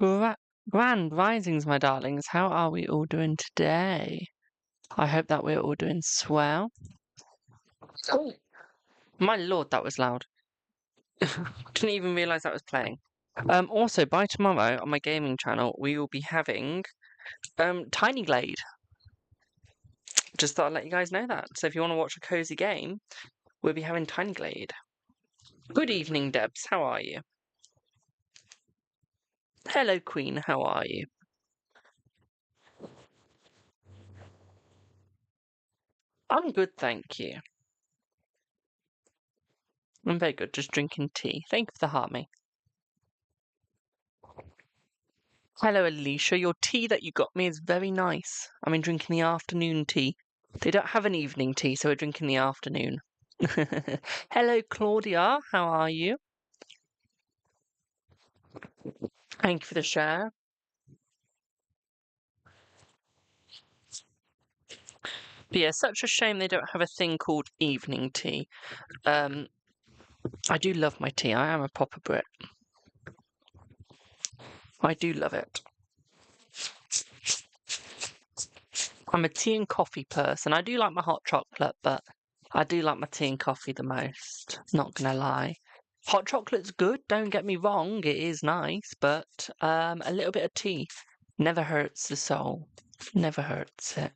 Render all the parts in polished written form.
Grand risings, my darlings. How are we all doing today? I hope that we're all doing swell. Oh, my lord, that was loud. Didn't even realise that was playing. Also, by tomorrow on my gaming channel, we will be having Tiny Glade. Just thought I'd let you guys know that. So if you want to watch a cozy game, we'll be having Tiny Glade. Good evening, Debs. How are you? Hello, Queen. How are you? I'm good, thank you. I'm very good. Just drinking tea. Thank you for the heart, me. Hello, Alicia. Your tea that you got me is very nice. I'm drinking the afternoon tea. They don't have an evening tea, so we're drinking the afternoon. Hello, Claudia. How are you? Thank you for the share. But yeah, such a shame they don't have a thing called evening tea. I do love my tea. I am a proper Brit. I do love it. I'm a tea and coffee person. I do like my hot chocolate, but I do like my tea and coffee the most. Not gonna lie. Hot chocolate's good, don't get me wrong, it is nice, but a little bit of tea never hurts the soul. Never hurts it.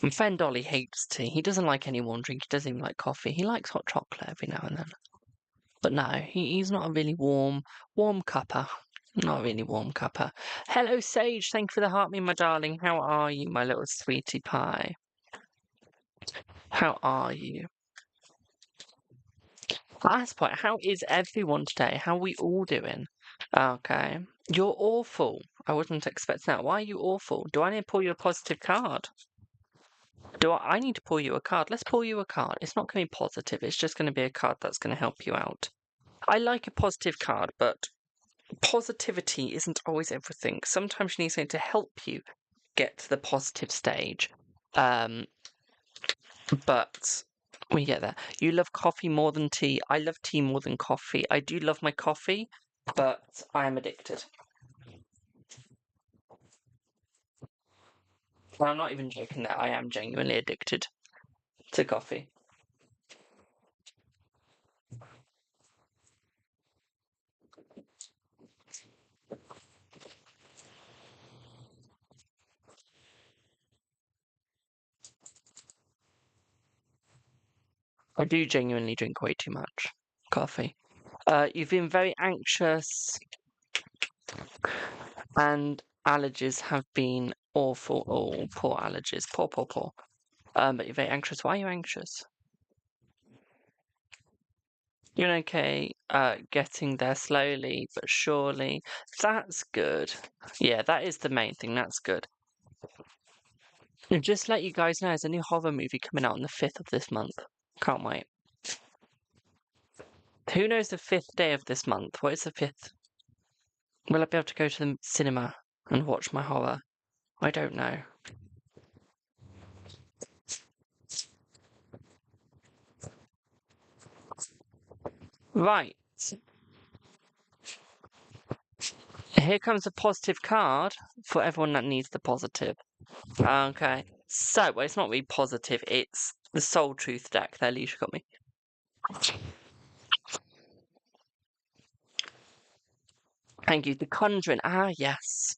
My friend Ollie hates tea. He doesn't like any warm drink, he doesn't even like coffee. He likes hot chocolate every now and then. But no, he's not a really warm cupper. Not a really warm cupper. Hello, Sage. Thank you for the heart, me, my darling. How are you, my little sweetie pie? How are you? Last point, how is everyone today? How are we all doing? Okay. You're awful. I wasn't expecting that. Why are you awful? Do I need to pull you a positive card? I need to pull you a card? Let's pull you a card. It's not going to be positive. It's just going to be a card that's going to help you out. I like a positive card, but positivity isn't always everything. Sometimes you need something to help you get to the positive stage. But we get there. You love coffee more than tea. I love tea more than coffee. I do love my coffee, but I am addicted. Well, I'm not even joking that I am genuinely addicted to coffee. I do genuinely drink way too much coffee. You've been very anxious, and allergies have been awful. Oh, poor allergies. Poor. But you're very anxious. Why are you anxious? You're okay, getting there slowly but surely. That's good. Yeah, that is the main thing. That's good. And just let you guys know, there's a new horror movie coming out on the 5th of this month. Can't wait. Who knows the 5th day of this month? What is the 5th? Will I be able to go to the cinema and watch my horror? I don't know. Right. Here comes a positive card for everyone that needs the positive. Okay. So, well, it's not really positive, it's the Soul Truth deck. There, Alicia got me. Thank you. The Conjuring. Ah, yes.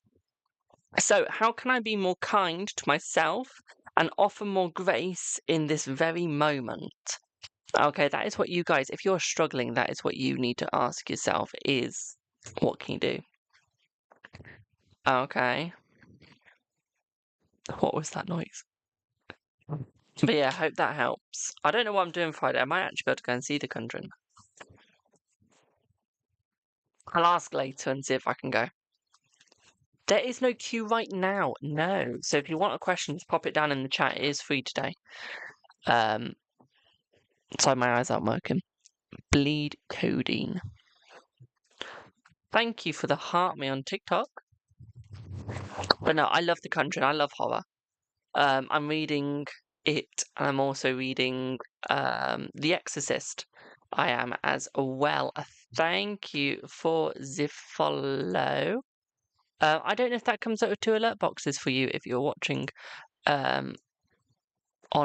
So, how can I be more kind to myself and offer more grace in this very moment? Okay, that is what you guys, if you're struggling, that is what you need to ask yourself is, what can you do? Okay. What was that noise? But yeah, I hope that helps. I don't know what I'm doing Friday. I might actually be able to go and see The Conjuring. I'll ask later and see if I can go. There is no queue right now. No. So if you want a question, just pop it down in the chat. It is free today. Sorry, my eyes aren't working. Bleed codeine. Thank you for the heart me on TikTok. But no, I love The Conjuring. I love horror. I'm reading it, and I'm also reading The Exorcist. I am as well. Thank you for the follow. I don't know if that comes up with 2 alert boxes for you if you're watching on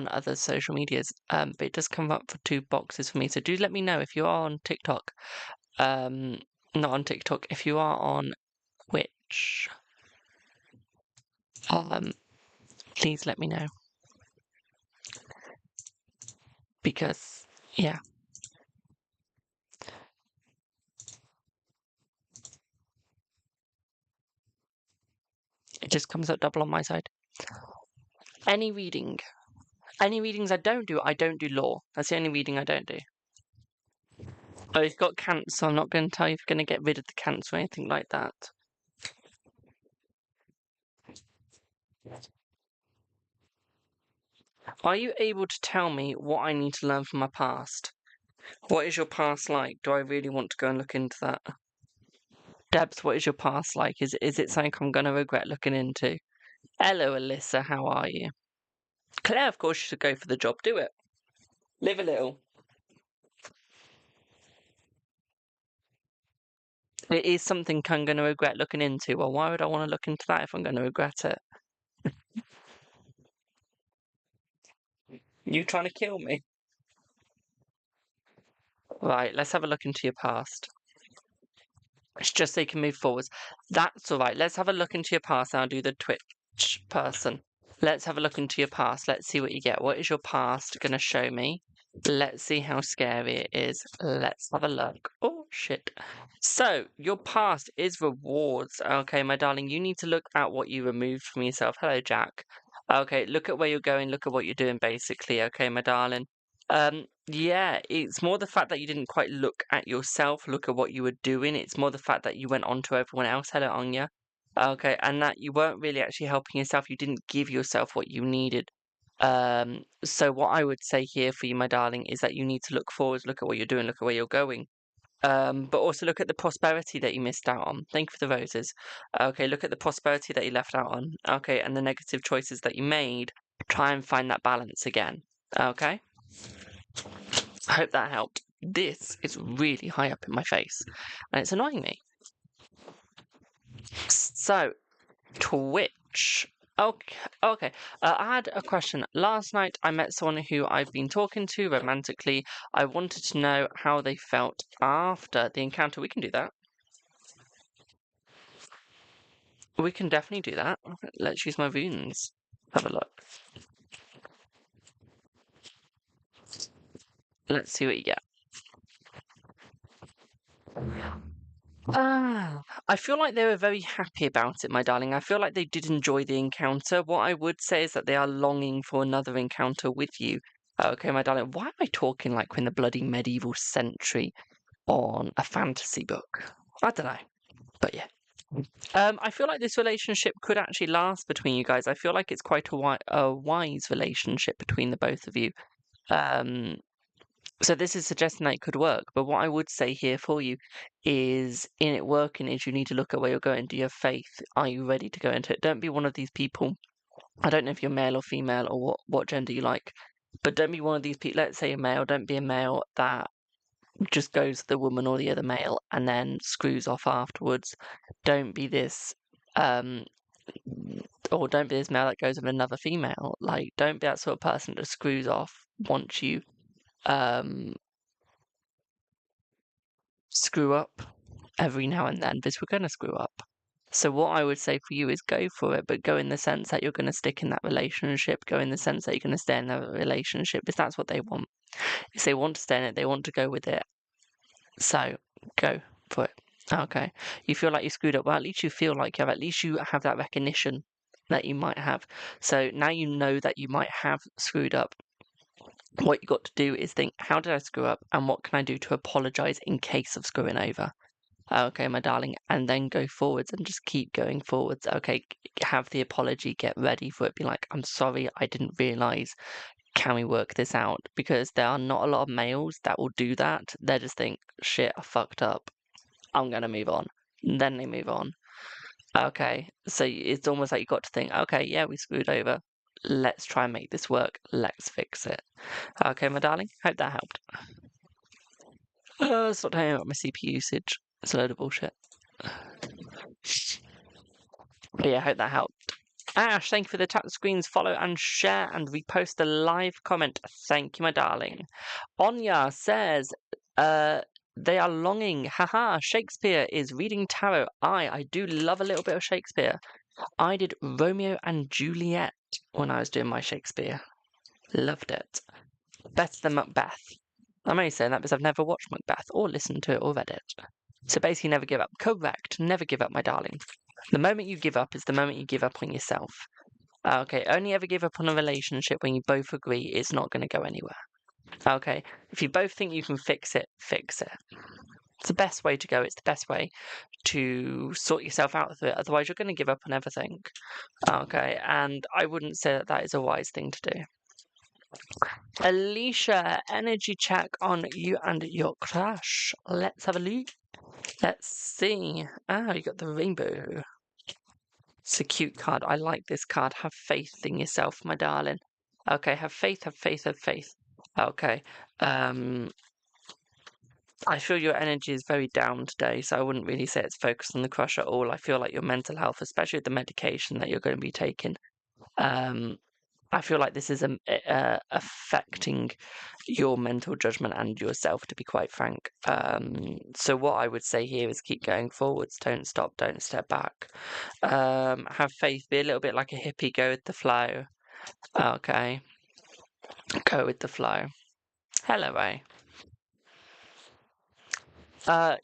other social medias, but it does come up for 2 boxes for me. So do let me know if you are on TikTok. Not on TikTok, if you are on Twitch. Please let me know. Because, yeah. It just comes up double on my side. Any readings I don't do law. That's the only reading I don't do. Oh, you've got cancer. I'm not going to tell you if you're going to get rid of the cancer or anything like that. Are you able to tell me what I need to learn from my past? What is your past like? Do I really want to go and look into that? Debs, what is your past like? Is it something I'm going to regret looking into? Hello, Alyssa. How are you? Claire, of course, you should go for the job. Do it. Live a little. It is something I'm going to regret looking into. Well, why would I want to look into that if I'm going to regret it? You trying to kill me? Right, let's have a look into your past. It's just so you can move forwards. That's all right. Let's have a look into your past and I'll do the Twitch person. Let's have a look into your past. Let's see what you get. What is your past going to show me? Let's see how scary it is. Let's have a look. Oh, shit. So, your past is rewards. Okay, my darling, you need to look at what you removed from yourself. Hello, Jack. Okay, look at where you're going. Look at what you're doing, basically. Okay, my darling. Yeah, it's more the fact that you didn't quite look at yourself, look at what you were doing. It's more the fact that you went on to everyone else. Hello, Anya. Okay, and that you weren't really actually helping yourself. You didn't give yourself what you needed. So what I would say here for you, my darling, is that you need to look forwards, look at what you're doing, look at where you're going. But also look at the prosperity that you missed out on. Thank you for the roses. Okay, look at the prosperity that you left out on. Okay, and the negative choices that you made. Try and find that balance again. Okay? I hope that helped. This is really high up in my face, and it's annoying me. So, Twitch. Okay. I had a question. Last night I met someone who I've been talking to romantically. I wanted to know how they felt after the encounter. We can do that. We can definitely do that. Let's use my runes. Have a look. Let's see what you get. I feel like they were very happy about it, my darling. I feel like they did enjoy the encounter. What I would say is that they are longing for another encounter with you. Okay, my darling. Why am I talking like we're in the bloody medieval century on a fantasy book? I don't know. But yeah. I feel like this relationship could actually last between you guys. I feel like it's quite a wise relationship between the both of you. So this is suggesting that it could work, but what I would say here for you is in it working is you need to look at where you're going. Do you have faith? Are you ready to go into it? Don't be one of these people. I don't know if you're male or female or what gender you like, but don't be one of these people. Let's say you're male. Don't be a male that just goes to the woman or the other male and then screws off afterwards. Don't be this or don't be this male that goes with another female. Like, don't be that sort of person that screws off once you screw up every now and then, because we're going to screw up. So what I would say for you is go for it, but go in the sense that you're going to stick in that relationship. Go in the sense that you're going to stay in that relationship, because that's what they want. If they want to stay in it, they want to go with it. So go for it. Okay. You feel like you screwed up. Well, at least you feel like you have. At least you have that recognition that you might have. So now you know that you might have screwed up. What you got to do is think, how did I screw up, and what can I do to apologize in case of screwing over? Okay, my darling, and then go forwards and just keep going forwards. Okay, have the apology, get ready for it. Be like, I'm sorry, I didn't realize. Can we work this out? Because there are not a lot of males that will do that. They just think, shit, I fucked up. I'm going to move on. And then they move on. Okay, so it's almost like you got to think, okay, yeah, we screwed over. Let's try and make this work. Let's fix it. Okay, my darling, hope that helped. Stop telling me about my CPU usage. It's a load of bullshit. But yeah, I hope that helped. Ash, thank you for the tap the screens, follow and share and repost the live comment. Thank you, my darling. Onya says, they are longing. Haha, Shakespeare is reading tarot. I do love a little bit of Shakespeare. I did Romeo and Juliet when I was doing my Shakespeare. Loved it. Better than Macbeth. I'm only saying that because I've never watched Macbeth or listened to it or read it. So basically, never give up. Correct. Never give up, my darling. The moment you give up is the moment you give up on yourself. Okay, only ever give up on a relationship when you both agree it's not going to go anywhere. Okay, if you both think you can fix it, fix it. It's the best way to go. It's the best way to sort yourself out of it. Otherwise, you're going to give up on everything. Okay, and I wouldn't say that that is a wise thing to do. Alicia, energy check on you and your crush. Let's have a look. Let's see. Ah, you got the rainbow. It's a cute card. I like this card. Have faith in yourself, my darling. Okay, have faith, have faith, have faith. Okay. I feel your energy is very down today, so I wouldn't really say it's focused on the crush at all. I feel like your mental health, especially with the medication that you're going to be taking, I feel like this is affecting your mental judgment and yourself, to be quite frank. So what I would say here is keep going forwards. Don't stop. Don't step back. Have faith. Be a little bit like a hippie. Go with the flow. Okay. Go with the flow. Hello, Ray.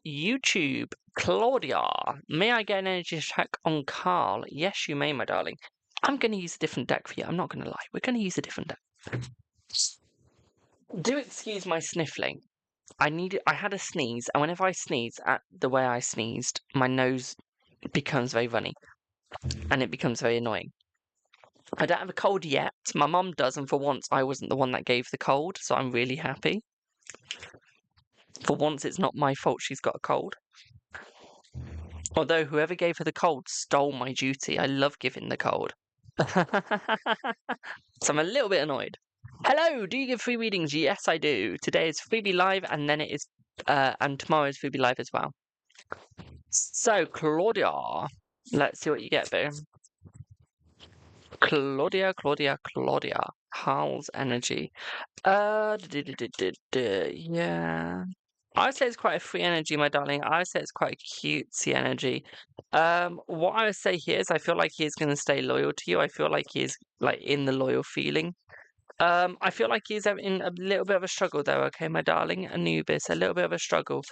YouTube. Claudia. May I get an energy check on Carl? Yes, you may, my darling. I'm going to use a different deck for you. I'm not going to lie. We're going to use a different deck. Do excuse my sniffling. I had a sneeze, and whenever I sneeze, at the way I sneezed, my nose becomes very runny, and it becomes very annoying. I don't have a cold yet. My mum does, and for once, I wasn't the one that gave the cold, so I'm really happy. For once, it's not my fault she's got a cold. Although whoever gave her the cold stole my duty. I love giving the cold. So I'm a little bit annoyed. Hello, do you give free readings? Yes, I do. Today is FreeBie Live, and then it is, and tomorrow is FreeBie Live as well. So, Claudia, let's see what you get, boo. Claudia. Hal's energy. Yeah. I would say it's quite a free energy, my darling. I would say it's quite a cutesy energy. What I would say here is I feel like he is going to stay loyal to you. I feel like he is like in the loyal feeling. I feel like he's in a little bit of a struggle though, okay, my darling Anubis, a little bit of a struggle.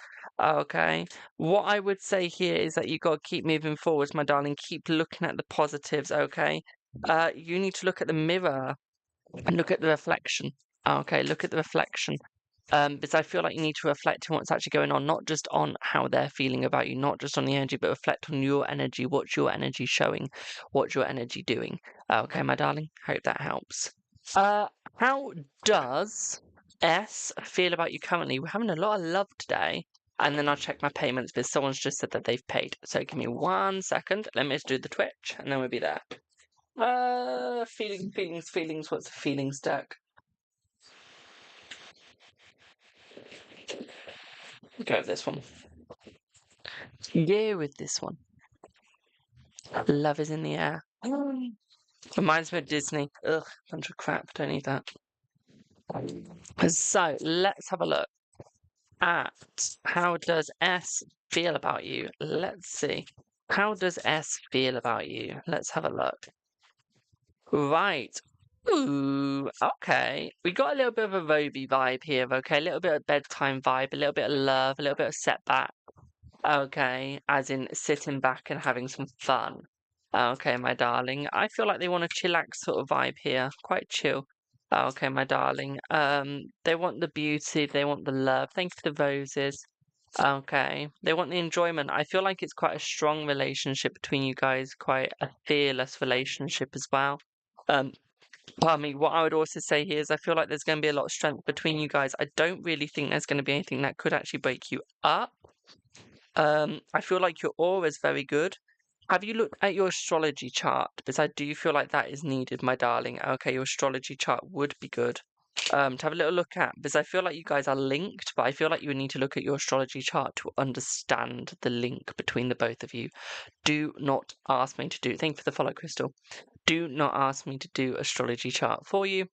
Okay. What I would say here is that you got to keep moving forwards, my darling. Keep looking at the positives, okay? You need to look at the mirror and look at the reflection. Okay, look at the reflection. Because I feel like you need to reflect on what's actually going on, not just on how they're feeling about you, not just on the energy, but reflect on your energy. What's your energy showing? What's your energy doing? Okay, my darling. Hope that helps. How does S feel about you currently? We're having a lot of love today. And then I'll check my payments because someone's just said that they've paid. So give me 1 second. Let me just do the Twitch and then we'll be there. Feelings. What's the feelings deck? Go with this one. Yeah, with this one. Love is in the air. Reminds me of Disney. Ugh, bunch of crap. Don't need that. So let's have a look at how does S feel about you. Let's see. How does S feel about you? Let's have a look. Right. Ooh, okay. We got a little bit of a Roby vibe here, okay? A little bit of bedtime vibe, a little bit of love, a little bit of setback. Okay, as in sitting back and having some fun. Okay, my darling. I feel like they want a chillax sort of vibe here. Quite chill. Okay, my darling. They want the beauty, they want the love. Thank you for the roses. Okay. They want the enjoyment. I feel like it's quite a strong relationship between you guys, quite a fearless relationship as well. Pardon me, what I would also say here is I feel like there's going to be a lot of strength between you guys. I don't really think there's going to be anything that could actually break you up. I feel like your aura is very good. Have you looked at your astrology chart? Because I do feel like that is needed, my darling. Okay, your astrology chart would be good. to have a little look at, because I feel like you guys are linked, but I feel like you would need to look at your astrology chart to understand the link between the both of you. Do not ask me to do, thank you for the follow, Crystal. Do not ask me to do astrology chart for you,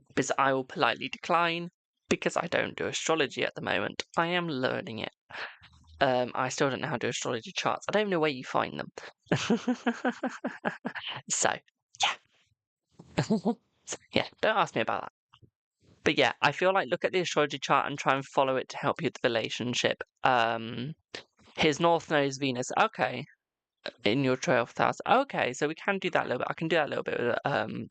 because I will politely decline, because I don't do astrology at the moment. I am learning it. I still don't know how to do astrology charts. I don't even know where you find them. So, yeah. So, yeah, don't ask me about that. But yeah, I feel like look at the astrology chart and try and follow it to help you with the relationship. His North Node is Venus. Okay. In your 12th house. Okay, so we can do that a little bit. I can do that a little bit with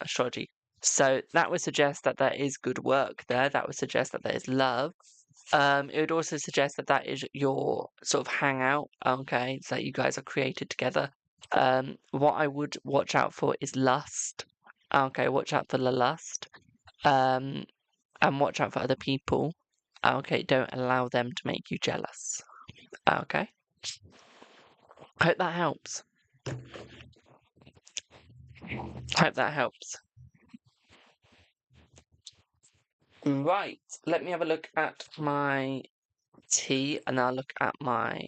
astrology. So that would suggest that there is good work there. That would suggest that there is love. It would also suggest that that is your sort of hangout. Okay, so you guys are created together. What I would watch out for is lust. Okay, watch out for the lust. And watch out for other people. Okay, don't allow them to make you jealous. Okay. Hope that helps. Hope that helps. Right, let me have a look at my tea and I'll look at my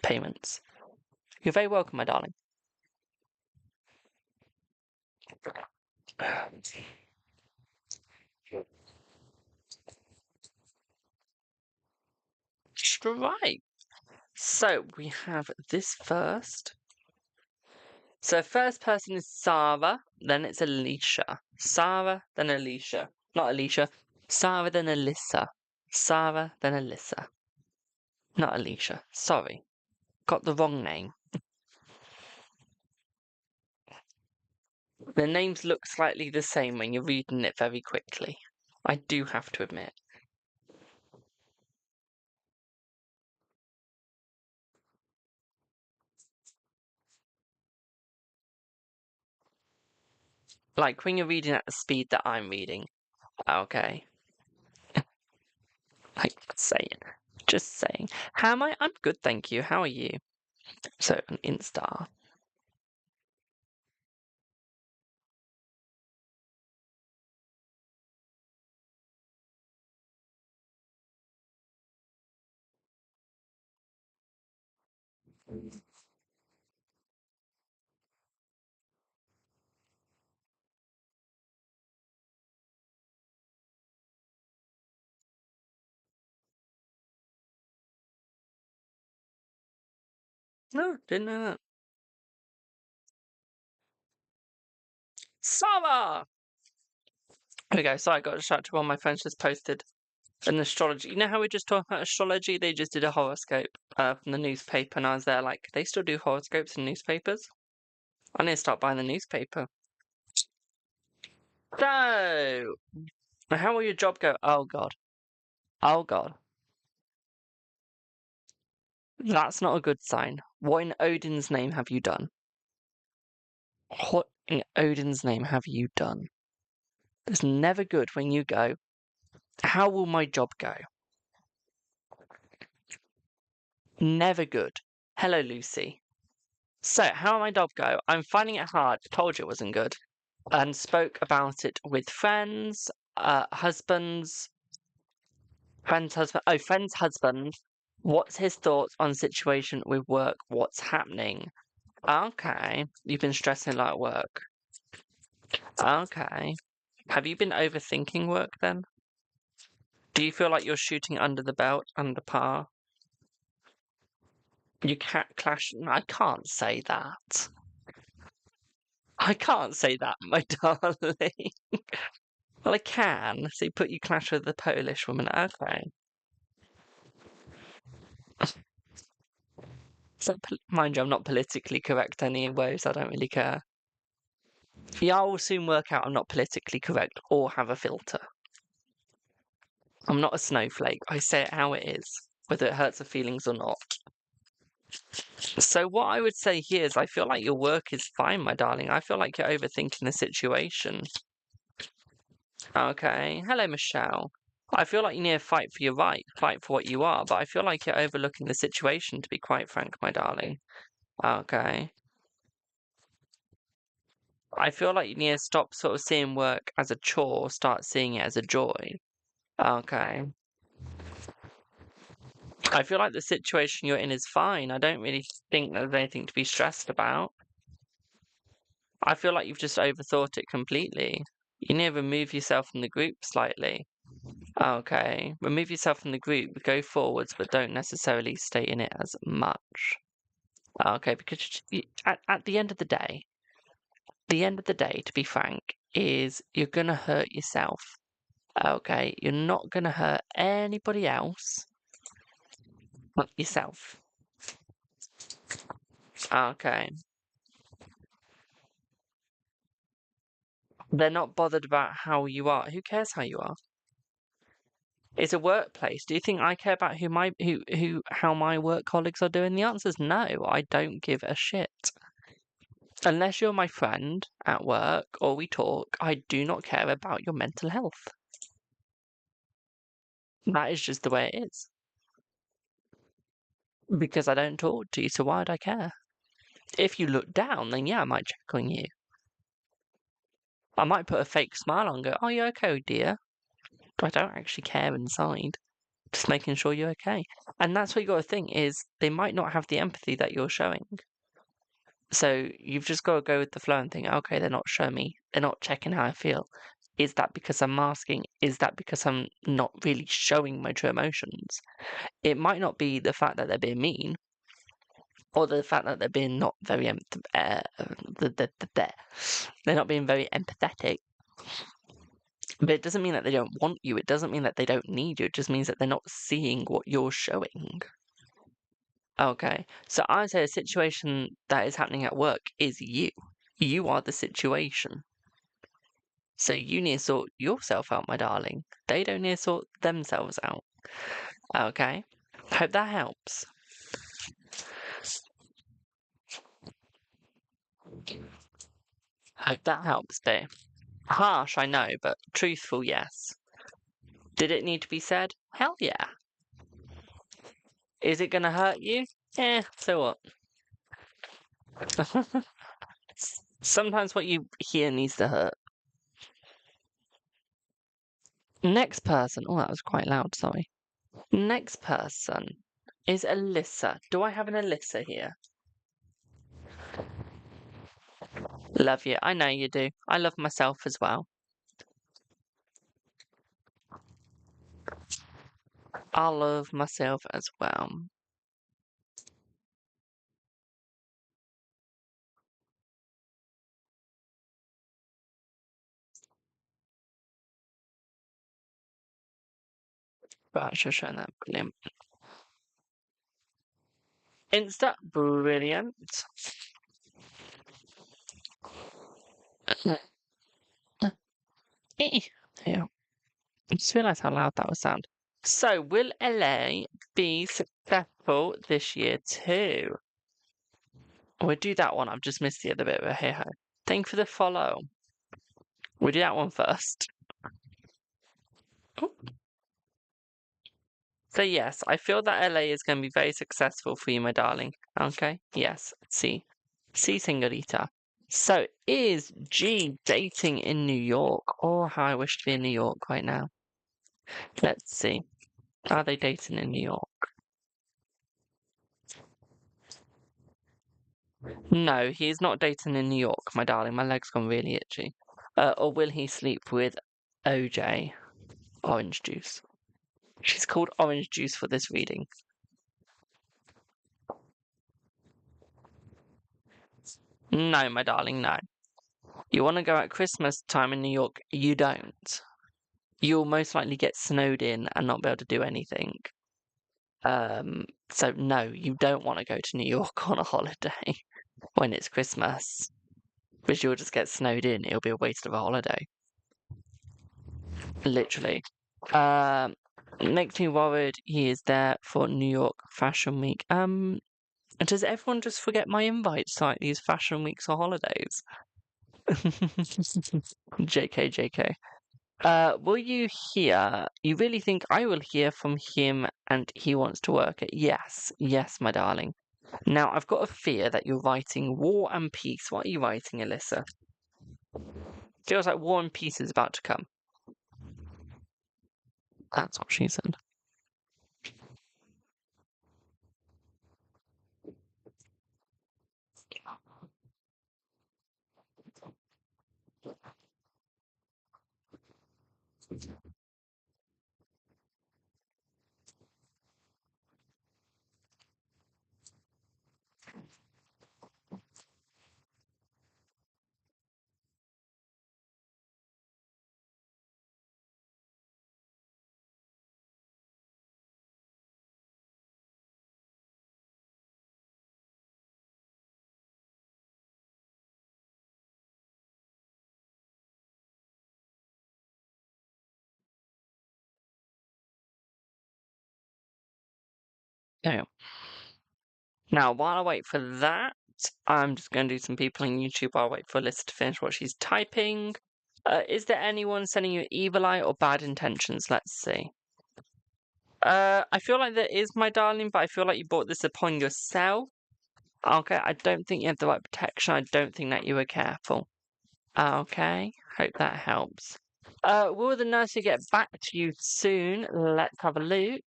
payments. You're very welcome, my darling. Right. So we have this first. So first person is Sarah, then it's Alicia. Sarah, then Alicia. Not Alicia. Sarah, then Alyssa. Sarah, then Alyssa. Not Alicia. Sorry. Got the wrong name. The names look slightly the same when you're reading it very quickly. I do have to admit. Like when you're reading at the speed that I'm reading. Okay. Like saying. Just saying. How am I? I'm good, thank you. How are you? So an Insta. No, didn't know that. Sarah! Here we go. Sorry, I got distracted while my friends just posted an astrology. You know how we just talked about astrology? They just did a horoscope from the newspaper, and I was there like, they still do horoscopes in newspapers? I need to start buying the newspaper. So, how will your job go? Oh, God. Oh, God. That's not a good sign. What in Odin's name have you done? What in Odin's name have you done? It's never good when you go, how will my job go? Never good. Hello, Lucy. So, how will my job go? I'm finding it hard. Told you it wasn't good. And spoke about it with friends, husbands, friend's husband. Oh, friend's husband. What's his thoughts on situation with work? What's happening? Okay. You've been stressing a lot at work. Okay. Have you been overthinking work then? Do you feel like you're shooting under the belt, under par? You can't clash. I can't say that. I can't say that, my darling. Well, I can. So you clash with the Polish woman. Okay. So, mind you, I'm not politically correct anyway, so I don't really care. Yeah, I will soon work out I'm not politically correct or have a filter. I'm not a snowflake. I say it how it is, whether it hurts the feelings or not. So what I would say here is I feel like your work is fine, my darling. I feel like you're overthinking the situation. Okay. Hello, Michelle. I feel like you need to fight for your right, fight for what you are, but I feel like you're overlooking the situation, to be quite frank, my darling. Okay. I feel like you need to stop sort of seeing work as a chore, start seeing it as a joy. Okay. I feel like the situation you're in is fine. I don't really think there's anything to be stressed about. I feel like you've just overthought it completely. You need to remove yourself from the group slightly. Okay. Remove yourself from the group, go forwards, but don't necessarily stay in it as much. Okay, because at the end of the day, to be frank, is you're gonna hurt yourself. Okay, you're not gonna hurt anybody else but yourself. Okay. They're not bothered about how you are. Who cares how you are? It's a workplace. Do you think I care about how my work colleagues are doing? The answer is no. I don't give a shit. Unless you're my friend at work or we talk, I do not care about your mental health. That is just the way it is. Because I don't talk to you, so why would I care? If you look down, then yeah, I might check on you. I might put a fake smile on and go, "Are you okay, dear?" But I don't actually care inside. Just making sure you're okay. And that's what you got to think is they might not have the empathy that you're showing. So you've just got to go with the flow and think, okay, they're not showing me, they're not checking how I feel. Is that because I'm masking? Is that because I'm not really showing my true emotions? It might not be the fact that they're being mean, or the fact that they're being not very they're not being very empathetic. But it doesn't mean that they don't want you. It doesn't mean that they don't need you. It just means that they're not seeing what you're showing. Okay, so I'd say a situation that is happening at work is you. You are the situation. So you need to sort yourself out, my darling. They don't need to sort themselves out. Okay? Hope that helps. Hope that helps, babe. Harsh, I know, but truthful, yes. Did it need to be said? Hell yeah. Is it gonna hurt you? So what? Sometimes what you hear needs to hurt. Next person. Oh, that was quite loud, sorry. Next person is Alyssa. Do I have an Alyssa here? Love you. I know you do. I love myself as well. I love myself as well. But I should show that. Brilliant. Insta. Brilliant. Yeah. I just realised how loud that would sound. So, will LA be successful this year too? We'll do that one. I've just missed the other bit, but hey ho. Thank you for the follow. We'll do that one first. Oh. So yes, I feel that LA is going to be very successful for you, my darling. Okay? Yes. See, señorita. So is G dating in New York? Oh, how I wish to be in New York right now. Let's see. Are they dating in New York? No, he's not dating in New York, my darling. My leg's gone really itchy. Or will he sleep with OJ? Orange juice. She's called Orange Juice for this reading. No, my darling, no. You want to go at Christmas time in New York? You don't. You'll most likely get snowed in and not be able to do anything. So no, you don't want to go to New York on a holiday when it's Christmas, because you'll just get snowed in. It'll be a waste of a holiday. Literally. Makes me worried he is there for New York Fashion Week. Does everyone just forget my invites to like these fashion weeks or holidays? JK. Will you hear? You really think I will hear from him and he wants to work it? Yes, my darling. Now, I've got a fear that you're writing War and Peace. What are you writing, Alyssa? Feels like War and Peace is about to come. That's what she said. There we go. Now, while I wait for that, I'm just going to do some people on YouTube while I wait for Alyssa to finish what she's typing. Is there anyone sending you evil eye or bad intentions? Let's see. I feel like there is, my darling, but I feel like you brought this upon yourself. Okay, I don't think you have the right protection. I don't think that you were careful. Okay, hope that helps. Will the nursery get back to you soon? Let's have a look.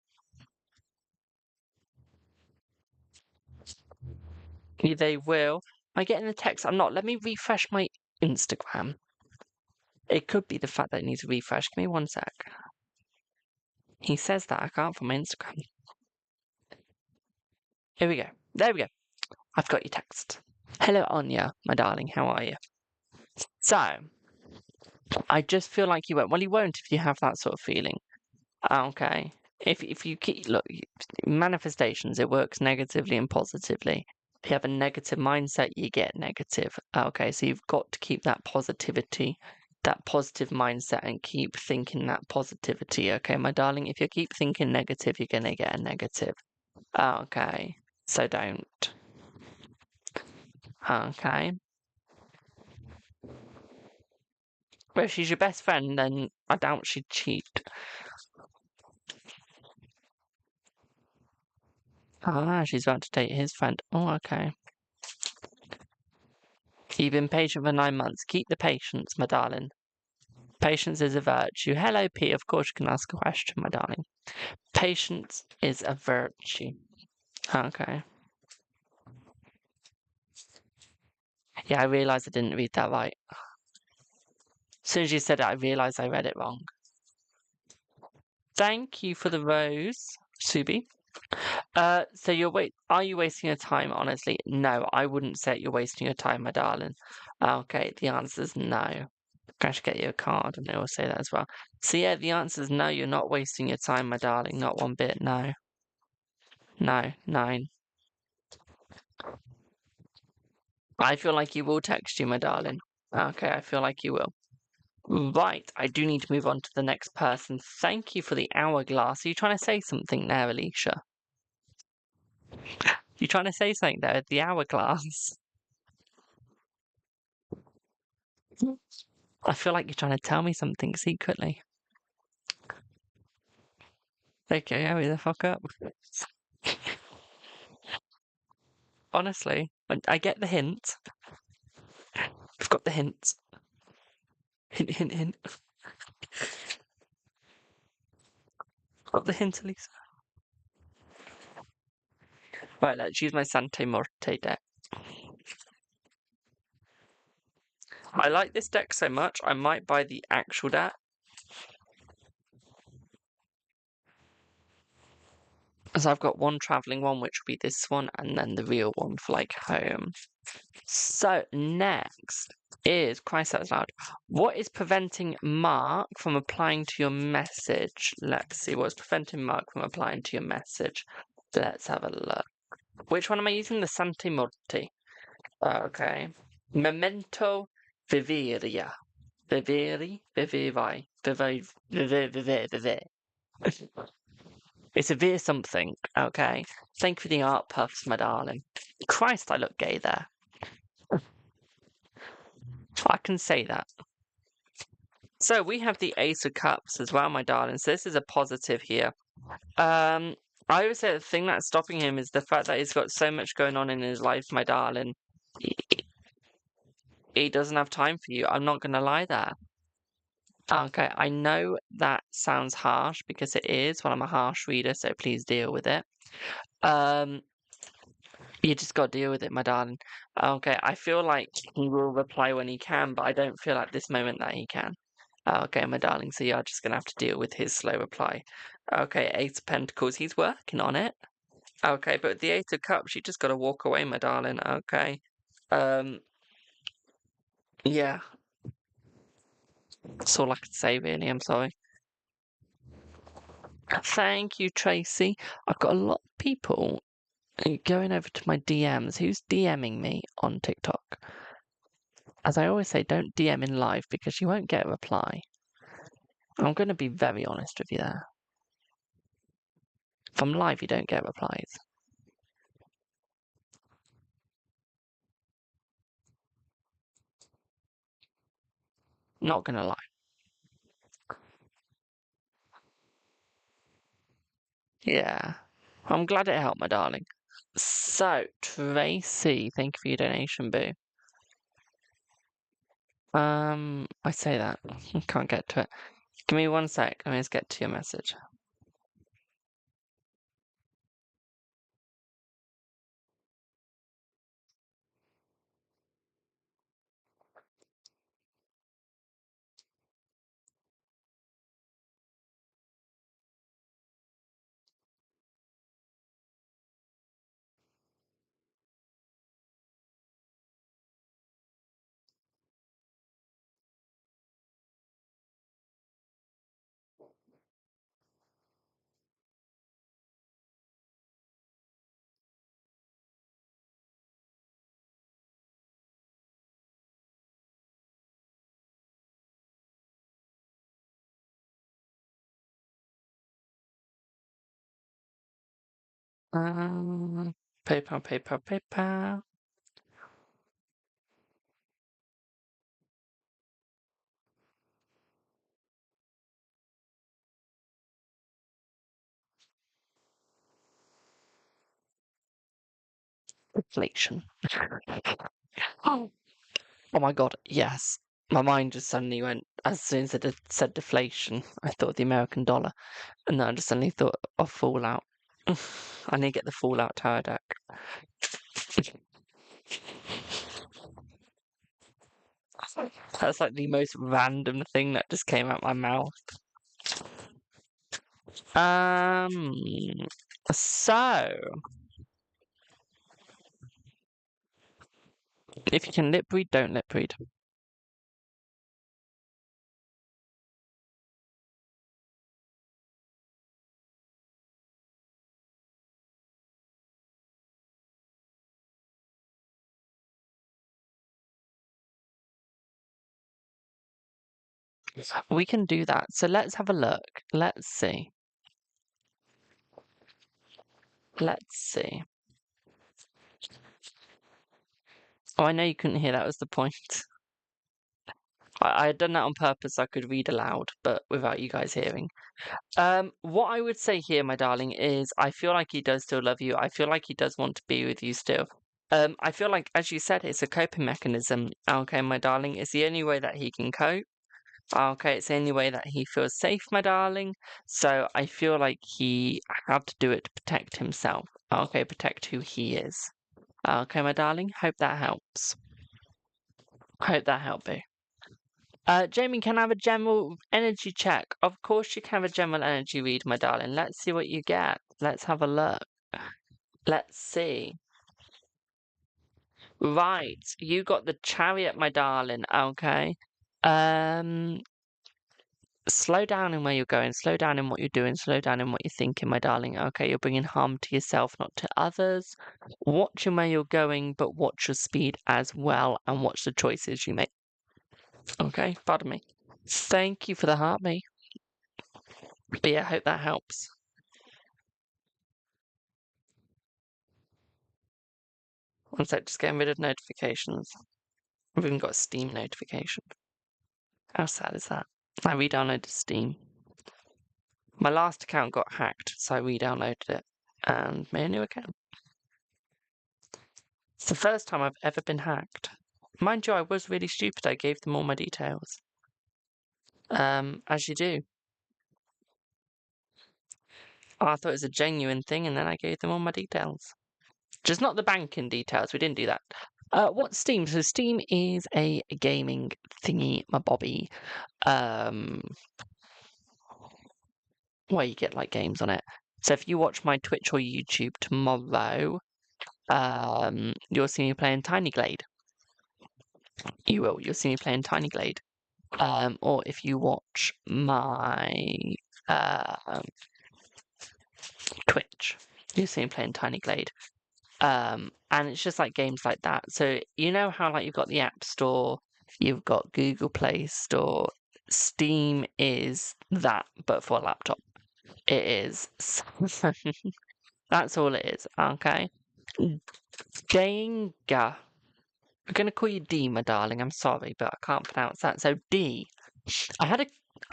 They will. Am I getting the text? I'm not. Let me refresh my Instagram. It could be the fact that it needs a refresh. Give me 1 sec. He says that I can't find my Instagram. Here we go. There we go. I've got your text. Hello, Anya, my darling. How are you? So, I just feel like you won't. Well, you won't if you have that sort of feeling. Okay. If you keep look manifestations, it works negatively and positively. If you have a negative mindset, you get negative. Okay, so you've got to keep that positivity, that positive mindset, and keep thinking that positivity. Okay, my darling. If you keep thinking negative, you're gonna get a negative. Okay, so don't. Okay. Well, if she's your best friend, then I doubt she'd cheat. Ah, she's about to date his friend. Oh, okay. You've been patient for 9 months. Keep the patience, my darling. Patience is a virtue. Hello, P. Of course you can ask a question, my darling. Patience is a virtue. Okay. Yeah, I realised I didn't read that right. As soon as you said it, I realised I read it wrong. Thank you for the rose, Subi. So are you wasting your time? Honestly, no, I wouldn't say you're wasting your time, my darling. Okay, the answer is no. I should get you a card, and they will say that as well. So yeah, the answer is no. You're not wasting your time, my darling. Not one bit. No. No. 9. I feel like you will text you, my darling. Okay, I feel like you will. Right, I do need to move on to the next person. Thank you for the hourglass. Are you trying to say something there, Alicia? You trying to say something there? The hourglass. I feel like you're trying to tell me something secretly. Okay, hurry the fuck up. Honestly, I get the hint. I've got the hint. Hint, hint, hint. Got the hint, Elisa. Right, let's use my Sante Morte deck. I like this deck so much, I might buy the actual deck. So I've got one travelling one, which will be this one, and then the real one for like home. So next is Christ Out Loud. What is preventing Mark from applying to your message? Let's see what's preventing Mark from applying to your message. Let's have a look. Which one am I using? The Sante Morte. Okay. Memento Viveria. Viveri? Viverai. Vive. It's a veer something, okay? Thank you for the art puffs, my darling. Christ, I look gay there. I can say that. So we have the Ace of Cups as well, my darling. So this is a positive here. I would say the thing that's stopping him is the fact that he's got so much going on in his life, my darling. he doesn't have time for you. I'm not gonna lie there. Okay, I know that sounds harsh because it is. Well, I'm a harsh reader, so please deal with it. You just got to deal with it, my darling. Okay, I feel like he will reply when he can, but I don't feel at this moment that he can. Okay, my darling, so you're just gonna have to deal with his slow reply. Okay, Ace of Pentacles, he's working on it. Okay, but with the Eight of Cups, you just gotta walk away, my darling. Okay. Yeah. That's all I could say, really. I'm sorry. Thank you, Tracy. I've got a lot of people going over to my DMs. Who's DMing me on TikTok? As I always say, don't DM in live because you won't get a reply. I'm going to be very honest with you there. If I'm live, you don't get replies. Not going to lie. Yeah. I'm glad it helped, my darling. So, Tracy, thank you for your donation, boo. I say that. I can't get to it. Give me 1 sec. Let me just get to your message. PayPal, PayPal, PayPal. Inflation. Oh my god, yes. My mind just suddenly went, as soon as it said deflation, I thought of the American dollar. And then I just suddenly thought of Fallout. I need to get the Fallout Tower deck. That's like the most random thing that just came out my mouth. So if you can lip read, don't lip read. We can do that. So let's have a look. Let's see. Let's see. Oh, I know you couldn't hear. That was the point. I had done that on purpose so I could read aloud, but without you guys hearing. What I would say here, my darling, is I feel like he does still love you. I feel like he does want to be with you still. I feel like, as you said, it's a coping mechanism. Okay, my darling, it's the only way that he can cope. Okay, it's the only way that he feels safe, my darling. So I feel like he had to do it to protect himself. Okay, protect who he is. Okay, my darling, hope that helps. Hope that helped you. Jamie, can I have a general energy check? Of course you can have a general energy read, my darling. Let's see what you get. Let's have a look. Let's see. Right, you got the Chariot, my darling. Okay. Slow down in where you're going. Slow down in what you're doing. Slow down in what you're thinking, my darling. Okay, you're bringing harm to yourself, not to others. Watch where you're going, but watch your speed as well, and watch the choices you make. Okay, pardon me. Thank you for the heart, mate. But yeah, I hope that helps. One sec, just getting rid of notifications. I've even got a Steam notification. How sad is that? I re-downloaded Steam. My last account got hacked, so I re-downloaded it and made a new account. It's the first time I've ever been hacked. Mind you, I was really stupid. I gave them all my details. As you do. I thought it was a genuine thing, and then I gave them all my details. Just not the banking details. We didn't do that. What's Steam? So Steam is a gaming thingy, my bobby. Where you get like games on it. So if you watch my Twitch or YouTube tomorrow, you'll see me playing Tiny Glade. You will. You'll see me playing Tiny Glade. Or if you watch my Twitch, you'll see me playing Tiny Glade. And it's just like games like that. So you know how like you've got the App Store, you've got Google Play Store. Steam is that, but for a laptop. It is. That's all it is. Okay. Denga. I'm gonna call you D, my darling. I'm sorry, but I can't pronounce that. So D. I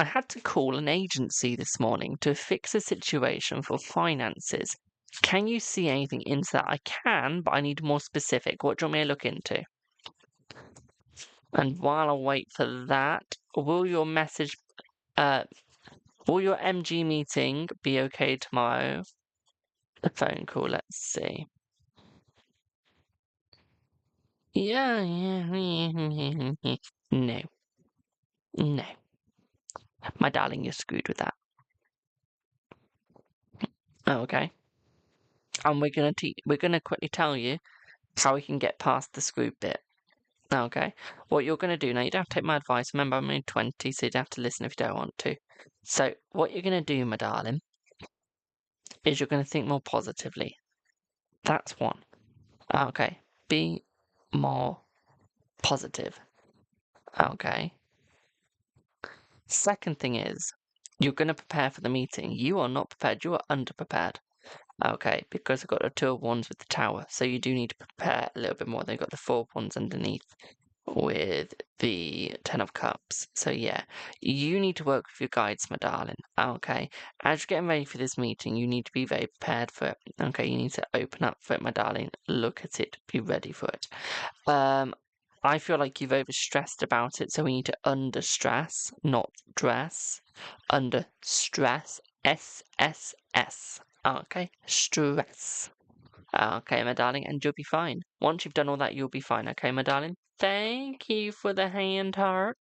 had to call an agency this morning to fix a situation for finances. Can you see anything into that? I can, but I need more specific. What do you want me to look into? And while I wait for that, will your MG meeting be okay tomorrow? The phone call, let's see. Yeah. No. No. My darling, you're screwed with that. Oh, okay. And we're gonna quickly tell you how we can get past the screwed bit. Okay. What you're gonna do now, you don't have to take my advice. Remember, I'm only 20, so you don't have to listen if you don't want to. So what you're gonna do, my darling, is you're gonna think more positively. That's one. Okay. Be more positive. Okay. Second thing is, you're going to prepare for the meeting. You are not prepared. You are underprepared. Okay, because I've got the 2 of Wands with the Tower. So you do need to prepare a little bit more. They've got the 4 of Wands underneath with the 10 of Cups. So yeah, you need to work with your guides, my darling. Okay, as you're getting ready for this meeting, you need to be very prepared for it. Okay, you need to open up for it, my darling. Look at it. Be ready for it. I feel like you've overstressed about it, so we need to under stress, not dress. Under stress. SSS. Okay, stress. Okay, my darling, and you'll be fine. Once you've done all that, you'll be fine. Okay, my darling? Thank you for the hand heart.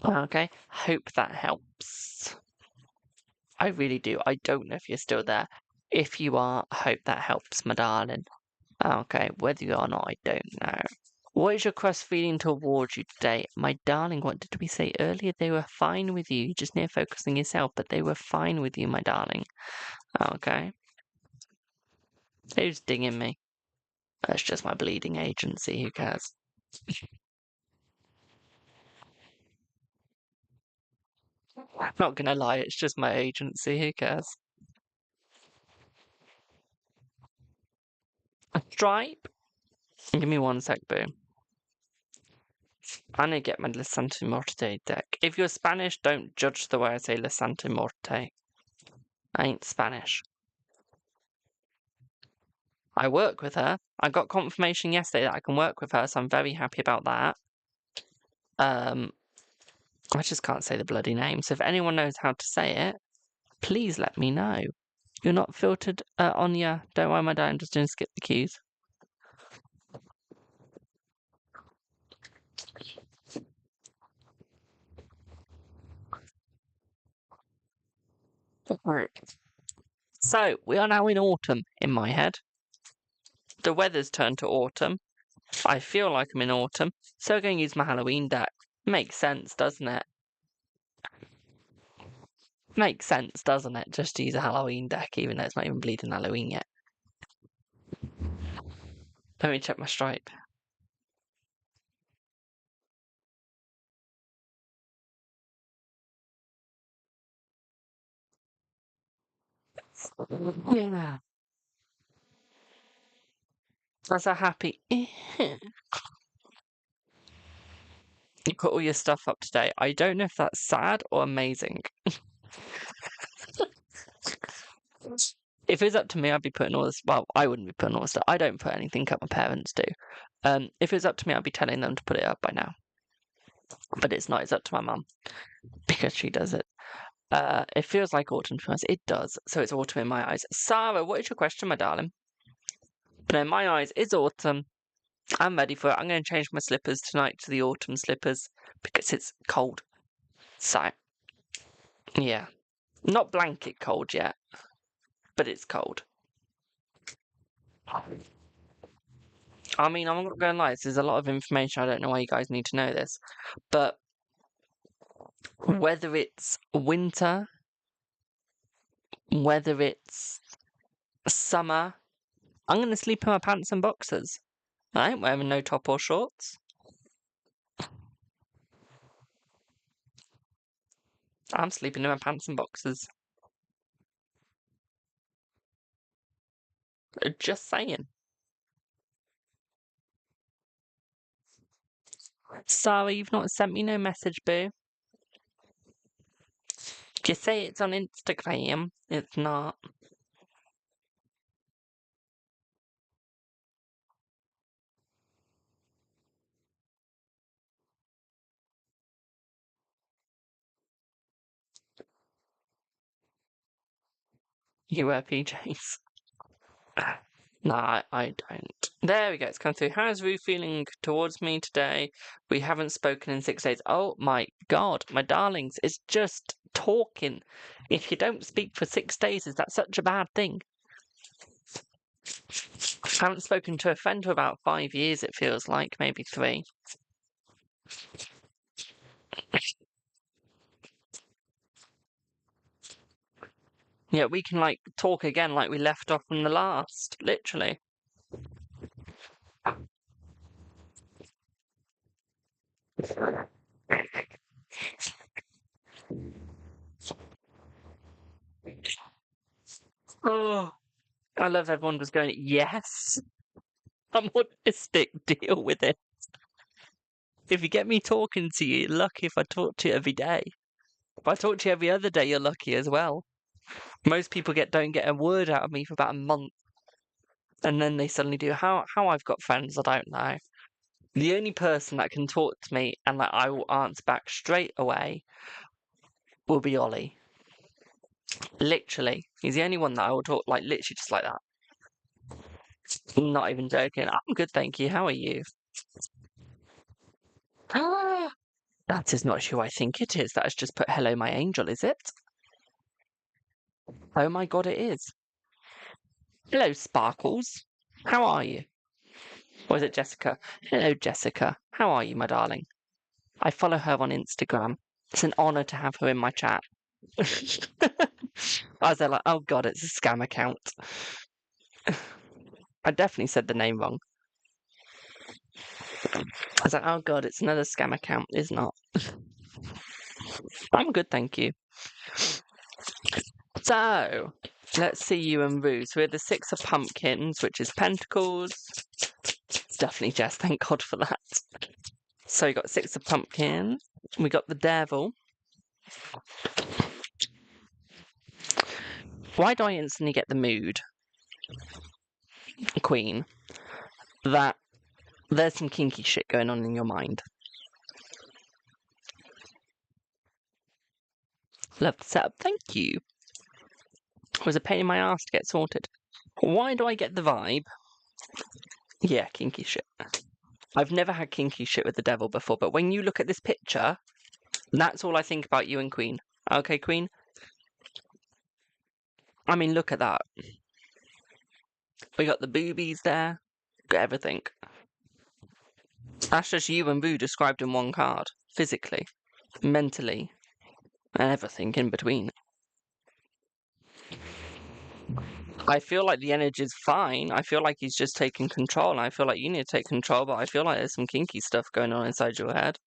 Okay, hope that helps. I really do. I don't know if you're still there. If you are, I hope that helps, my darling. Okay, whether you are or not, I don't know. What is your crush feeling towards you today? My darling, what did we say earlier? They were fine with you. You just need to focus on yourself, but they were fine with you, my darling. Okay. Who's dinging me? That's just my bleeding agency. Who cares? I'm not gonna lie, it's just my agency. Who cares? A stripe? Give me one sec, boom. I need to get my La Santa Muerte deck. If you're Spanish, don't judge the way I say La Santa Muerte. I ain't Spanish. I work with her. I got confirmation yesterday that I can work with her, so I'm very happy about that. I just can't say the bloody name. So if anyone knows how to say it, please let me know. You're not filtered on your. Don't worry, my dad. I'm just doing skip the cues. So we are now in autumn in my head. The weather's turned to autumn. I feel like I'm in autumn, so I'm going to use my Halloween deck. Makes sense, doesn't it? Makes sense, doesn't it? Just to use a Halloween deck, even though it's not even bleeding Halloween yet. Let me check my stripe. Yeah. That's a happy. You put all your stuff up today. I don't know if that's sad or amazing. If it was up to me, I'd be putting all this. Well, I wouldn't be putting all this stuff. I don't put anything up. My parents do. If it was up to me, I'd be telling them to put it up by now. But it's not. It's up to my mum because she does it. It feels like autumn to us. It does. So it's autumn in my eyes. Sarah, what is your question, my darling? No, in my eyes, it's autumn. I'm ready for it. I'm going to change my slippers tonight to the autumn slippers because it's cold. So, yeah. Not blanket cold yet, but it's cold. I mean, I'm not going to lie, this is a lot of information. I don't know why you guys need to know this. But whether it's winter, whether it's summer, I'm going to sleep in my pants and boxers. I ain't wearing no top or shorts. I'm sleeping in my pants and boxers. Just saying. Sorry, you've not sent me no message, boo. You say it's on Instagram. It's not. You wear PJs. No, I don't. There we go. It's come through. How's Rue feeling towards me today? We haven't spoken in 6 days. Oh my God, my darlings, it's just talking. If you don't speak for 6 days, is that such a bad thing? I haven't spoken to a friend for about 5 years, it feels like, maybe 3. Yeah, we can like talk again like we left off from the last, literally. Oh, I love everyone was going, yes. I'm autistic, deal with it. If you get me talking to you, you're lucky if I talk to you every day. If I talk to you every other day, you're lucky as well. Most people don't get a word out of me for about a month. And then they suddenly do. How I've got friends, I don't know. The only person that can talk to me and that I will answer back straight away will be Ollie. Literally. He's the only one that I will talk like literally just like that. Not even joking. I'm good, thank you. How are you? Ah, that is not who I think it is. That has just put hello, my angel, is it? Oh my God, it is. Hello, Sparkles. How are you? Or is it Jessica? Hello, Jessica. How are you, my darling? I follow her on Instagram. It's an honour to have her in my chat. I was there like, oh God, it's a scam account. I definitely said the name wrong. I was like, oh God, it's another scam account. It's not. I'm good, thank you. So, let's see you and Rue. So we had the 6 of pumpkins, which is pentacles. It's definitely Jess, thank God for that. So we got 6 of pumpkins. We got the devil. Why do I instantly get the mood, Queen, that there's some kinky shit going on in your mind? Love the setup, thank you. It was a pain in my ass to get sorted. Why do I get the vibe? Yeah, kinky shit. I've never had kinky shit with the devil before, but when you look at this picture, that's all I think about you and Queen. Okay, Queen? I mean, look at that. We got the boobies there. Got everything. That's just you and Boo described in one card. Physically, mentally, and everything in between. I feel like the energy is fine. I feel like he's just taking control. And I feel like you need to take control, but I feel like there's some kinky stuff going on inside your head.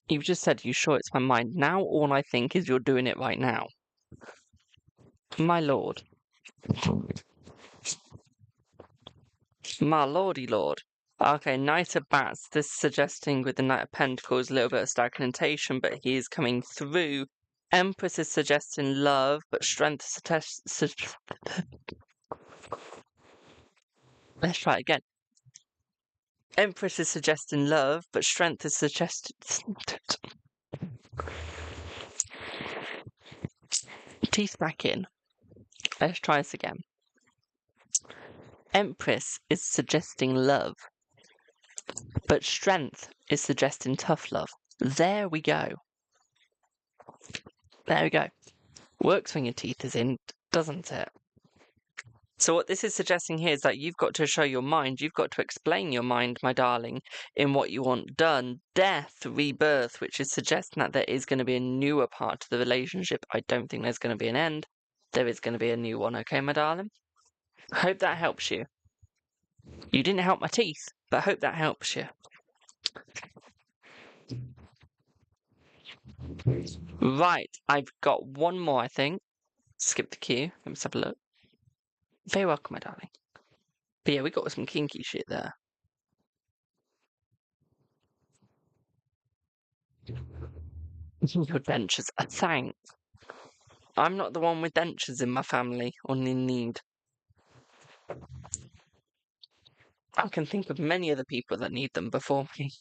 You've just said you sure it's my mind. Now all I think is you're doing it right now. My lord. My lordy lord. Okay, Knight of Bats. This suggesting with the Knight of Pentacles a little bit of stagnation, but he is coming through. Empress is suggesting love, but strength is Let's try it again. Empress is suggesting love, but strength is suggested. Teeth back in. Let's try this again. Empress is suggesting love, but strength is suggesting tough love. There we go. There we go. Works when your teeth is in, doesn't it? So what this is suggesting here is that you've got to show your mind, you've got to explain your mind, my darling, in what you want done. Death, rebirth, which is suggesting that there is going to be a newer part to the relationship. I don't think there's going to be an end. There is going to be a new one, okay, my darling? I hope that helps you. You didn't help my teeth, but I hope that helps you. Right, I've got one more, I think. Skip the queue. Let's have a look. Very welcome, my darling. But yeah, we got some kinky shit there. Your dentures. Thanks. I'm not the one with dentures in my family or in need. I can think of many other people that need them before me.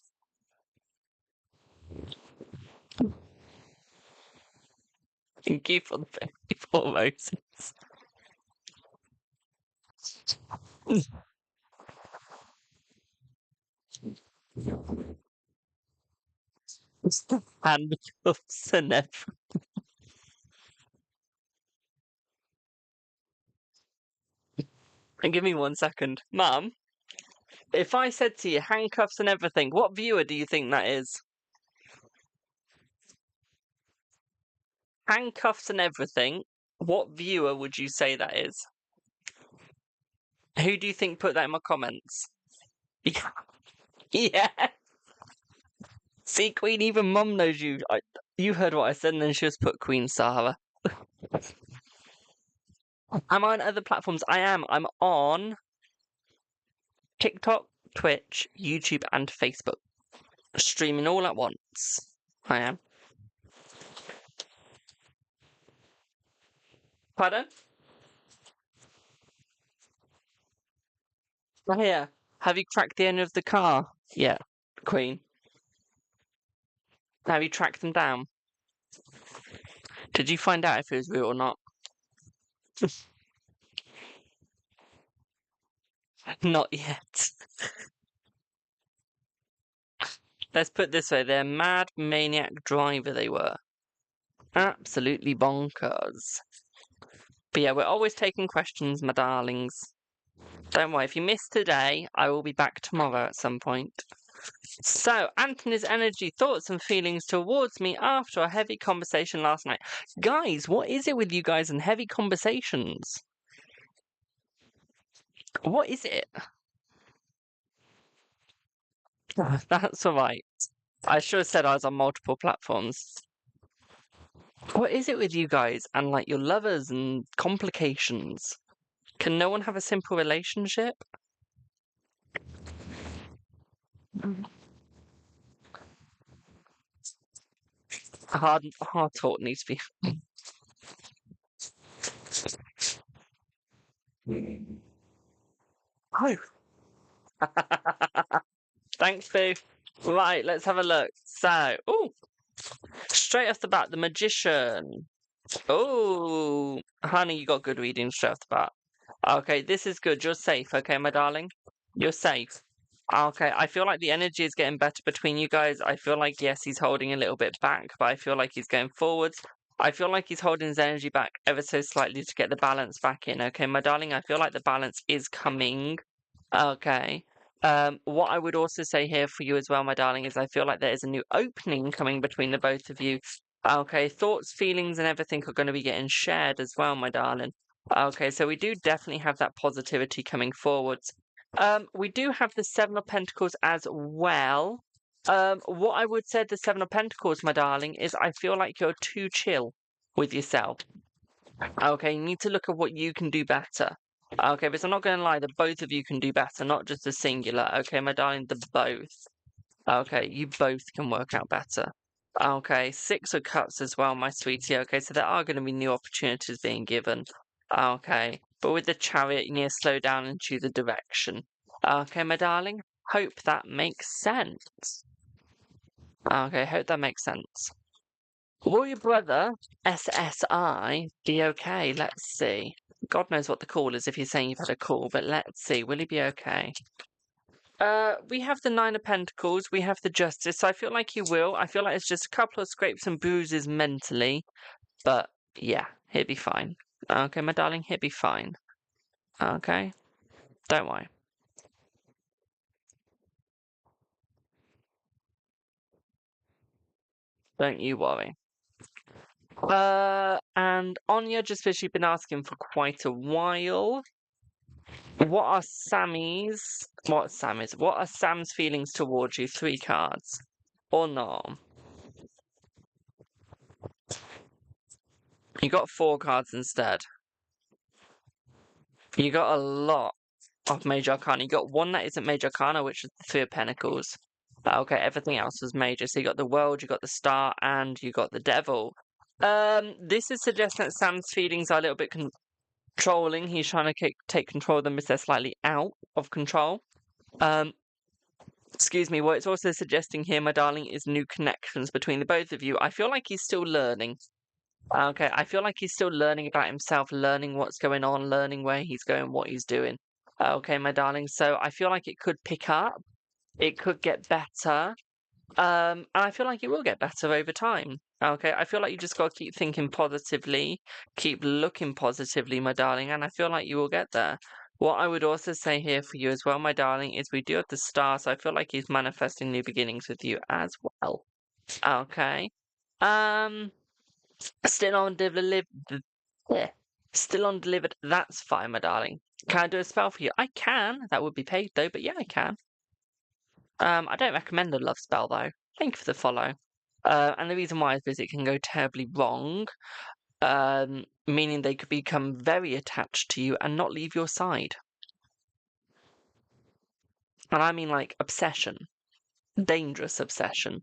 Thank you for the 54 roses. Handcuffs and everything. And give me 1 second. Mum, if I said to you handcuffs and everything, what viewer do you think that is? Handcuffs and everything, what viewer would you say that is? Who do you think put that in my comments? Yeah. See, Queen, even Mum knows you. You heard what I said, and then she just put Queen Sarah. I'm on other platforms. I am. I'm on TikTok, Twitch, YouTube, and Facebook. Streaming all at once. I am. Pardon? Oh, yeah. Have you cracked the owner of the car? Yeah, Queen. Have you tracked them down? Did you find out if it was real or not? Not yet. Let's put it this way, they're mad maniac driver they were. Absolutely bonkers. But yeah, we're always taking questions, my darlings. Don't worry, if you missed today, I will be back tomorrow at some point. So, Anthony's energy, thoughts and feelings towards me after a heavy conversation last night. Guys, what is it with you guys and heavy conversations? What is it? That's alright. I should have said I was on multiple platforms. What is it with you guys and like your lovers and complications? Can no one have a simple relationship? Hard talk needs to be. Oh. Thanks, Boo. Right, let's have a look. So, ooh, straight off the bat, the Magician. Oh, honey, you got good reading straight off the bat. Okay, this is good. You're safe, okay, my darling? You're safe. Okay, I feel like the energy is getting better between you guys. I feel like, yes, he's holding a little bit back, but I feel like he's going forwards. I feel like he's holding his energy back ever so slightly to get the balance back in. Okay, my darling, I feel like the balance is coming. Okay. What I would also say here for you as well, my darling, is I feel like there is a new opening coming between the both of you. Okay, thoughts, feelings, and everything are going to be getting shared as well, my darling. Okay, so we do definitely have that positivity coming forwards. We do have the Seven of Pentacles as well. What I would say the Seven of Pentacles, my darling, is I feel like you're too chill with yourself. Okay, you need to look at what you can do better. Okay, but I'm not going to lie, the both of you can do better, not just the singular. Okay, my darling, the both. Okay, you both can work out better. Okay, 6 of cups as well, my sweetie. Okay, so there are going to be new opportunities being given. Okay, but with the chariot, you need to slow down and choose a direction. Okay, my darling, hope that makes sense. Okay, hope that makes sense. Will your brother, SSI, be okay? Let's see. God knows what the call is if you're saying you've had a call, but let's see. Will he be okay? We have the 9 of Pentacles, we have the Justice, so I feel like he will. I feel like it's just a couple of scrapes and bruises mentally, but yeah, he'll be fine. Okay, my darling, he'll be fine. Okay? Don't worry. Don't you worry. And Anya just because she's been asking for quite a while. What are Sam's feelings towards you? 3 cards. Or not? You got 4 cards instead. You got a lot of Major Arcana. You got 1 that isn't Major Arcana, which is the 3 of Pentacles. Okay, everything else was major. So you got the World, you got the Star, and you got the Devil. This is suggesting that Sam's feelings are a little bit controlling. He's trying to take control of them because they're slightly out of control. Excuse me, what it's also suggesting here, my darling, is new connections between the both of you. I feel like he's still learning. Okay, I feel like he's still learning about himself, learning what's going on, learning where he's going, what he's doing. Okay, my darling, so I feel like it could pick up. It could get better. And I feel like it will get better over time. Okay, I feel like you just got to keep thinking positively, keep looking positively, my darling, and I feel like you will get there. What I would also say here for you as well, my darling, is we do have the star, so I feel like he's manifesting new beginnings with you as well. Okay. Still undelivered. Still undelivered. That's fine, my darling. Can I do a spell for you? I can. That would be paid though, but yeah, I can. I don't recommend a love spell though. Thank you for the follow. And the reason why is because it can go terribly wrong, meaning they could become very attached to you and not leave your side. And I mean like obsession, dangerous obsession.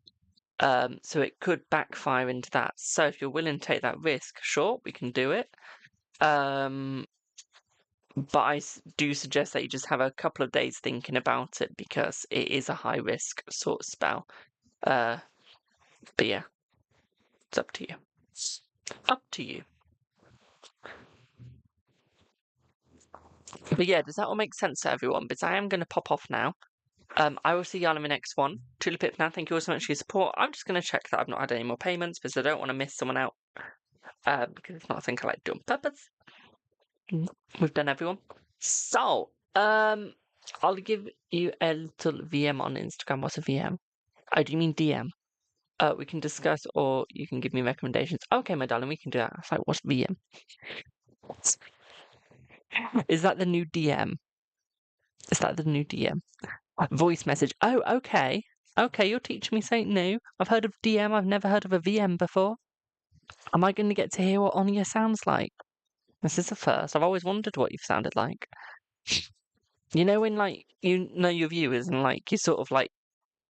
So it could backfire into that. So if you're willing to take that risk, sure, we can do it. But I do suggest that you just have a couple of days thinking about it because it is a high risk sort of spell. But yeah, it's up to you. Up to you. But yeah, does that all make sense to everyone? Because I am going to pop off now. I will see y'all in the next one. Tulipip now, thank you all so much for your support. I'm just going to check that I've not had any more payments because I don't want to miss someone out. Because it's not a thing I like doing on purpose. We've done everyone. So, I'll give you a little VM on Instagram. What's a VM? Oh, do you mean DM? We can discuss or you can give me recommendations. Okay, my darling, we can do that. It's like, what's VM? Is that the new DM? Is that the new DM? Voice message. Oh, okay. Okay, you're teaching me something new. I've heard of DM, I've never heard of a VM before. Am I going to get to hear what Anya sounds like? This is the first. I've always wondered what you've sounded like. You know when, like, you know your viewers and, like, you sort of, like,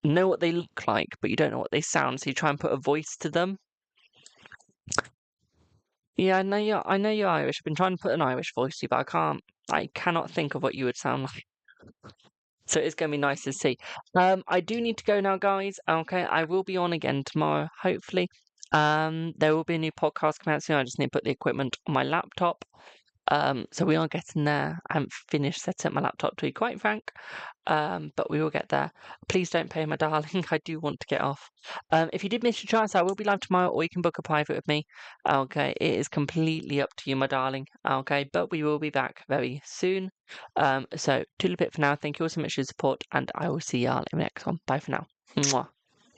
know what they look like, but you don't know what they sound, so you try and put a voice to them? Yeah, I know you're Irish. I've been trying to put an Irish voice to you, but I cannot think of what you would sound like. So it's going to be nice to see. I do need to go now, guys. Okay, I will be on again tomorrow, hopefully. There will be a new podcast coming out soon. I just need to put the equipment on my laptop. So we are getting there. I haven't finished setting up my laptop, to be quite frank. But we will get there. Please don't pay, my darling. I do want to get off. If you did miss your chance, I will be live tomorrow, or you can book a private with me. Okay, it is completely up to you, my darling. Okay, but we will be back very soon. So, toodle bit for now. Thank you all so much for your support, and I will see y'all in the next one. Bye for now. Mwah.